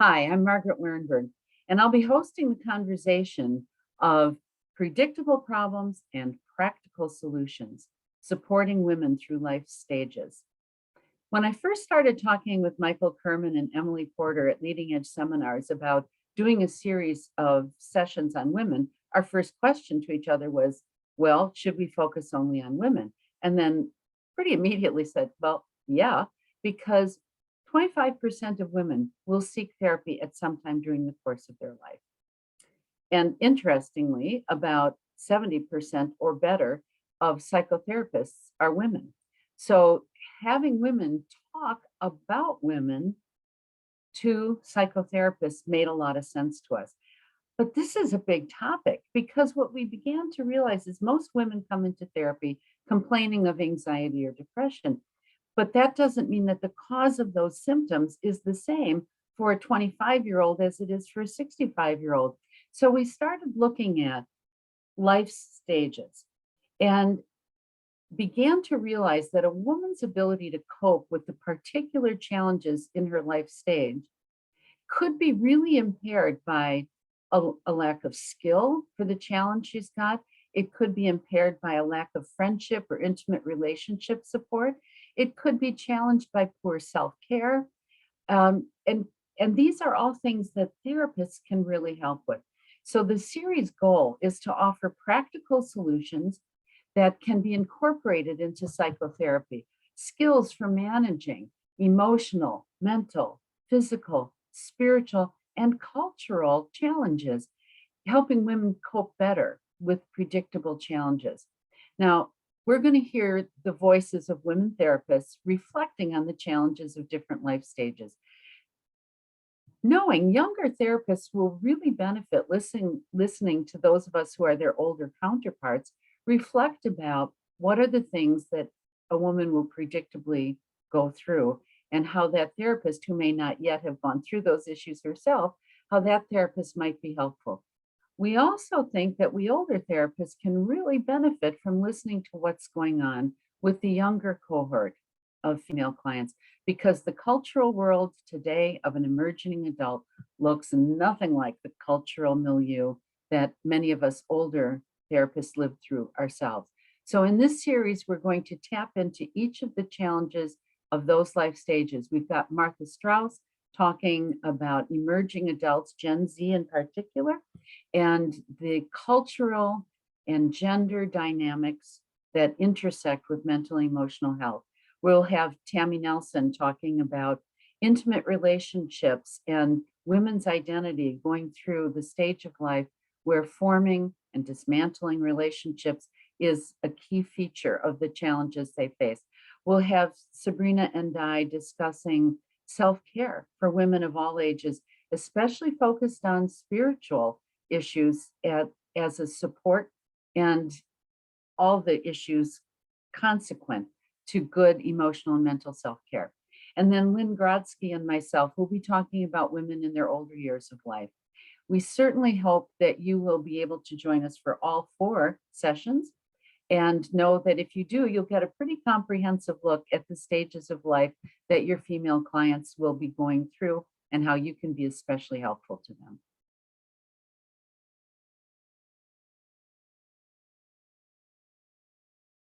Hi, I'm Margaret Wehrenberg, and I'll be hosting the conversation of predictable problems and practical solutions, supporting women through life stages. When I first started talking with Michael Kerman and Emily Porter at Leading Edge Seminars about doing a series of sessions on women, our first question to each other was, well, should we focus only on women? And then pretty immediately said, well, yeah, because 25% of women will seek therapy at some time during the course of their life. And interestingly, about 70% or better of psychotherapists are women. So having women talk about women to psychotherapists made a lot of sense to us. But this is a big topic because what we began to realize is most women come into therapy complaining of anxiety or depression. But that doesn't mean that the cause of those symptoms is the same for a 25-year-old as it is for a 65-year-old. So we started looking at life stages and began to realize that a woman's ability to cope with the particular challenges in her life stage could be really impaired by a lack of skill for the challenge she's got. It could be impaired by a lack of friendship or intimate relationship support. It could be challenged by poor self-care. And these are all things that therapists can really help with. So the series goal is to offer practical solutions that can be incorporated into psychotherapy, skills for managing emotional, mental, physical, spiritual, and cultural challenges, helping women cope better with predictable challenges. Now, we're going to hear the voices of women therapists reflecting on the challenges of different life stages. Knowing younger therapists will really benefit listening to those of us who are their older counterparts reflect about what are the things that a woman will predictably go through and how that therapist who may not yet have gone through those issues herself, how that therapist might be helpful. We also think that we older therapists can really benefit from listening to what's going on with the younger cohort of female clients, because the cultural world today of an emerging adult looks nothing like the cultural milieu that many of us older therapists lived through ourselves. So in this series, we're going to tap into each of the challenges of those life stages. We've got Martha Strauss talking about emerging adults, Gen Z in particular, and the cultural and gender dynamics that intersect with mental and emotional health. We'll have Tammy Nelson talking about intimate relationships and women's identity going through the stage of life where forming and dismantling relationships is a key feature of the challenges they face. We'll have Sabrina and I discussing self-care for women of all ages, especially focused on spiritual issues as a support and all the issues consequent to good emotional and mental self-care. And then Lynn Grodsky and myself will be talking about women in their older years of life. We certainly hope that you will be able to join us for all 4 sessions, and know that if you do, you'll get a pretty comprehensive look at the stages of life that your female clients will be going through and how you can be especially helpful to them.